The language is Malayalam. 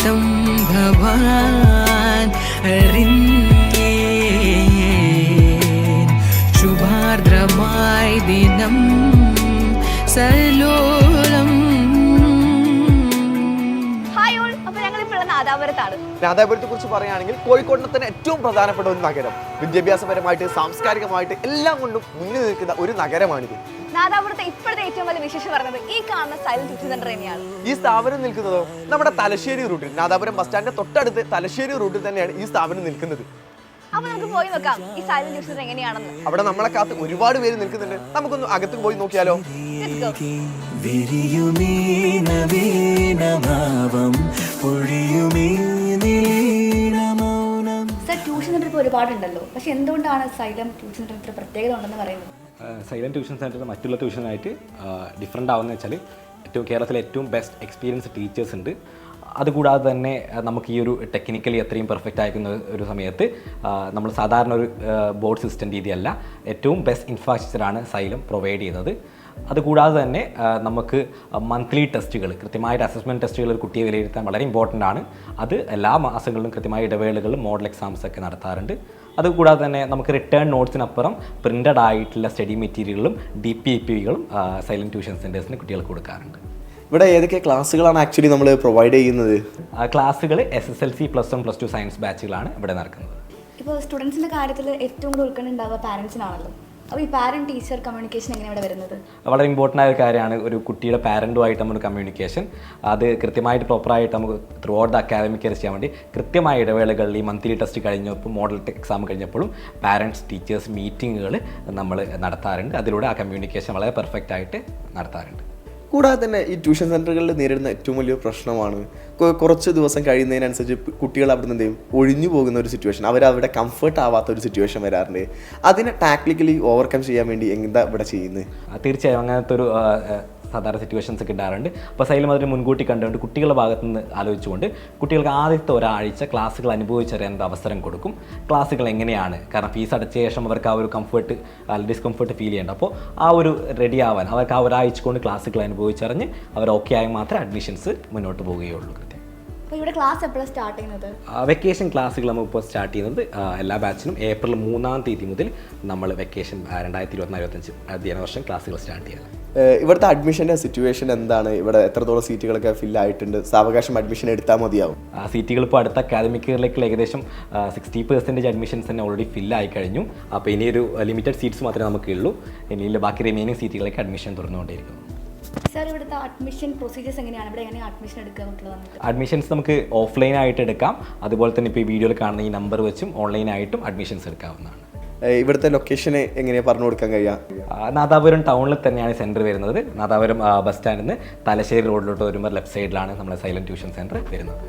സംഭവാൻ അറിഞ്ഞേ ശുഭാർദ്രമായി ദിനം സലോലം. നാദാപുരത്തെ കുറിച്ച് പറയുകയാണെങ്കിൽ കോഴിക്കോടിനെ തന്നെ ഏറ്റവും പ്രധാനപ്പെട്ട ഒരു നഗരം, വിദ്യാഭ്യാസപരമായിട്ട് സാംസ്കാരികമായിട്ട് എല്ലാം കൊണ്ടും മുന്നിൽ നിൽക്കുന്ന ഒരു നഗരമാണിത്. നാദാപുരത്തെ ഇപ്പോഴത്തെ ഏറ്റവും വലിയ വിശേഷം പറയുന്നത് ഈ കാണുന്ന സൈലന്റ് ട്യൂഷൻ സെന്റർ തന്നെയാണ്. ഈ സ്ഥാപനം നിൽക്കുന്നതോ നമ്മുടെ തലശ്ശേരി റൂട്ടിൽ, നാദാപുരം ബസ് സ്റ്റാൻഡിന്റെ തൊട്ടടുത്ത് തലശ്ശേരി റൂട്ടിൽ തന്നെയാണ് ഈ സ്ഥാപനം നിൽക്കുന്നത്. അപ്പൊ നമുക്ക് പോയി നോക്കാം ഈ സൈലന്റ് ട്യൂഷൻ സെന്റർ എങ്ങനെയാണെന്ന്. അവിടെ നമ്മളെ കാത്ത് ഒരുപാട് പേര് നിൽക്കുന്നുണ്ട്. നമുക്കൊന്ന് അകത്ത് പോയി നോക്കിയാലോ? ട്യൂഷൻ സെന്റർ ഇപ്പോൾ ഒരുപാടുണ്ടല്ലോ, പക്ഷെ എന്തുകൊണ്ടാണ് സൈലം ട്യൂഷൻ സെന്റർ ഇത്ര പ്രത്യേകത ഉണ്ടെന്ന് പറയുന്നത്? സൈലന്റ് ട്യൂഷൻ സെന്റർ മറ്റുള്ള ട്യൂഷനായിട്ട് ഡിഫറെൻ്റ് ആവുന്നത് വെച്ചാൽ കേരളത്തിലെ ഏറ്റവും ബെസ്റ്റ് എക്സ്പീരിയൻസ് ടീച്ചേഴ്സ് ഉണ്ട്. അതുകൂടാതെ തന്നെ നമുക്ക് ഈ ഒരു ടെക്നിക്കലി അത്രയും പെർഫെക്റ്റ് ആയിരിക്കുന്ന ഒരു സമയത്ത് നമ്മൾ സാധാരണ ഒരു ബോർഡ് സിസ്റ്റം രീതിയല്ല, ഏറ്റവും ബെസ്റ്റ് ഇൻഫ്രാസ്ട്രക്ചറാണ് സൈലം പ്രൊവൈഡ് ചെയ്യുന്നത്. അതുകൂടാതെ തന്നെ നമുക്ക് മന്ത്ലി ടെസ്റ്റുകൾ, കൃത്യമായിട്ട് അസസ്മെൻറ്റ് ടെസ്റ്റുകൾ ഒരു കുട്ടിയെ വിലയിരുത്താൻ വളരെ ഇമ്പോർട്ടൻ്റ് ആണ്. അത് എല്ലാ മാസങ്ങളിലും കൃത്യമായ ഇടവേളകളിലും മോഡൽ എക്സാംസ് ഒക്കെ നടത്താറുണ്ട്. അതുകൂടാതെ തന്നെ നമുക്ക് റിട്ടേൺ നോട്ട്സിനപ്പുറം പ്രിൻ്റഡ് ആയിട്ടുള്ള സ്റ്റഡി മെറ്റീരിയലുകളും DPIPകളും സൈലന്റ് ട്യൂഷൻ സെൻറ്റേഴ്സിന് കുട്ടികൾക്ക് കൊടുക്കാറുണ്ട്. ഇവിടെ ഏതൊക്കെ ക്ലാസ്സുകളാണ് ആക്ച്വലി നമ്മൾ പ്രൊവൈഡ് ചെയ്യുന്നത്? ക്ലാസ്സുകൾ SSLC +1 +2 സയൻസ് ബാച്ചുകളാണ് ഇവിടെ നടക്കുന്നത്. ഇപ്പോൾ സ്റ്റുഡൻസിൻ്റെ കാര്യത്തിൽ ഏറ്റവും കൂടുതൽ ഉൾക്കൊണ്ട ഉണ്ടാവുക പാരൻസിനാണല്ലോ. അപ്പോൾ ഈ പാരൻറ്റ് ടീച്ചർ കമ്മ്യൂണിക്കേഷൻ എങ്ങനെ ഇവിടെ വരുന്നത്? വളരെ ഇമ്പോർട്ടൻ്റ് ആയ ഒരു കാര്യമാണ് ഒരു കുട്ടിയുടെ പാരൻറ്റുമായിട്ട് നമ്മൾ കമ്മ്യൂണിക്കേഷൻ. അത് കൃത്യമായിട്ട് പ്രോപ്പറായിട്ട് നമുക്ക് through out the academic year ചെയ്യാൻ വേണ്ടി കൃത്യമായ ഇടവേളകളിൽ ഈ മന്ത്ലി ടെസ്റ്റ് കഴിഞ്ഞപ്പോൾ മോഡൽ എക്സാം കഴിഞ്ഞപ്പോഴും പാരൻറ്റ്സ് ടീച്ചേഴ്സ് മീറ്റിങ്ങുകൾ നമ്മൾ നടത്താറുണ്ട്. അതിലൂടെ ആ കമ്മ്യൂണിക്കേഷൻ വളരെ പെർഫെക്റ്റ് ആയിട്ട് നടത്താറുണ്ട്. കൂടാതെ തന്നെ ഈ ട്യൂഷൻ സെൻ്ററുകളിൽ നേരിടുന്ന ഏറ്റവും വലിയ പ്രശ്നമാണ് കുറച്ച് ദിവസം കഴിയുന്നതിനനുസരിച്ച് കുട്ടികൾ അവിടെ നിന്ന് എന്ത് ചെയ്യും, ഒഴിഞ്ഞു പോകുന്ന ഒരു സിറ്റുവേഷൻ, അവരവിടെ കംഫർട്ട് ആവാത്ത ഒരു സിറ്റുവേഷൻ വരാറുണ്ട്. അതിനെ ടാക്ടിക്കലി ഓവർകം ചെയ്യാൻ വേണ്ടി എന്താ ഇവിടെ ചെയ്യുന്നത്? തീർച്ചയായും അങ്ങനത്തെ ഒരു സാധാരണ സിറ്റുവേഷൻസ് ഒക്കെ ഉണ്ടാകാറുണ്ട്. അപ്പോൾ സൈലം അതിന് മുൻകൂട്ടി കണ്ടുകൊണ്ട് കുട്ടികളുടെ ഭാഗത്തു നിന്ന് ആലോചിച്ചുകൊണ്ട് കുട്ടികൾക്ക് ആദ്യത്തെ ഒരാഴ്ച ക്ലാസ്സുകൾ അനുഭവിച്ചറിയാൻ അവസരം കൊടുക്കും. ക്ലാസ്സുകൾ എങ്ങനെയാണ്, കാരണം ഫീസ് അടച്ച ശേഷം അവർക്ക് ആ ഒരു കംഫർട്ട് ഡിസ്കംഫർട്ട് ഫീൽ ചെയ്യേണ്ട. അപ്പോൾ ആ ഒരു റെഡി ആവാൻ അവർക്ക് ആ ഒരാഴ്ച കൊണ്ട് ക്ലാസ്സുകൾ അനുഭവിച്ചറിഞ്ഞ് അവർ ഓക്കെ ആയി മാത്രമേ അഡ്മിഷൻസ് മുന്നോട്ട് പോവുകയുള്ളൂ. അപ്പോൾ ഇവിടെ ക്ലാസ് എപ്പോഴാണ് സ്റ്റാർട്ട് ചെയ്യുന്നത്? വെക്കേഷൻ ക്ലാസ്സുകൾ നമുക്കിപ്പോൾ സ്റ്റാർട്ട് ചെയ്യുന്നത് എല്ലാ ബാച്ചിനും ഏപ്രിൽ 3-ാം തീയതി മുതൽ നമ്മൾ വെക്കേഷൻ 2024-25 അധ്യയന വർഷം ക്ലാസ്സുകൾ സ്റ്റാർട്ട് ചെയ്യാം. ഇവിടുത്തെ അഡ്മിഷൻ്റെ സിറ്റുവേഷൻ എന്താണ്? ഇവിടെ എത്രത്തോളം സീറ്റുകളൊക്കെ ഫില്ലായിട്ടുണ്ട്? സാവകാശം അഡ്മിഷൻ എടുത്താൽ മതിയാവും? സീറ്റുകൾ ഇപ്പോൾ അടുത്ത അക്കാദമിക് ഇയറിലേക്ക് ഏകദേശം 60% അഡ്മിഷൻസ് തന്നെ ഓൾറെഡി ഫില്ലായി കഴിഞ്ഞു. അപ്പോൾ ഇനിയൊരു ലിമിറ്റഡ് സീറ്റ്സ് മാത്രമേ നമുക്കുള്ളൂ. ഇനിയുള്ള ബാക്കി റിമൈനിങ് സീറ്റുകളിലേക്ക് അഡ്മിഷൻ തുറന്നുകൊണ്ടിരിക്കുന്നു. സാർ, ഇവിടുത്തെ അഡ്മിഷൻ പ്രൊസീജിയേഴ്സ് എങ്ങനെയാണ്? ഇവിടെ എങ്ങനെ അഡ്മിഷൻ എടുക്കാൻ പറ്റുന്നത്? അഡ്മിഷൻസ് നമുക്ക് ഓഫ്ലൈനായിട്ട് എടുക്കാം. അതുപോലെ തന്നെ ഇപ്പോൾ ഈ വീഡിയോയിൽ കാണുന്ന ഈ നമ്പർ വെച്ചും ഓൺലൈനായിട്ടും അഡ്മിഷൻസ് എടുക്കാവുന്നതാണ്. ഇവിടുത്തെ ലൊക്കേഷനെ എങ്ങനെയാണ് പറഞ്ഞു കൊടുക്കാൻ കഴിയുക? നാദാപുരം ടൗണിൽ തന്നെയാണ് സെൻറ്റർ വരുന്നത്. നാദാപുരം ബസ് സ്റ്റാൻഡിൽ നിന്ന് തലശ്ശേരി റോഡിലോട്ട് വരുമ്പോൾ ലെഫ്റ്റ് സൈഡിലാണ് നമ്മുടെ സൈലന്റ് ട്യൂഷൻ സെൻറ്റർ വരുന്നത്.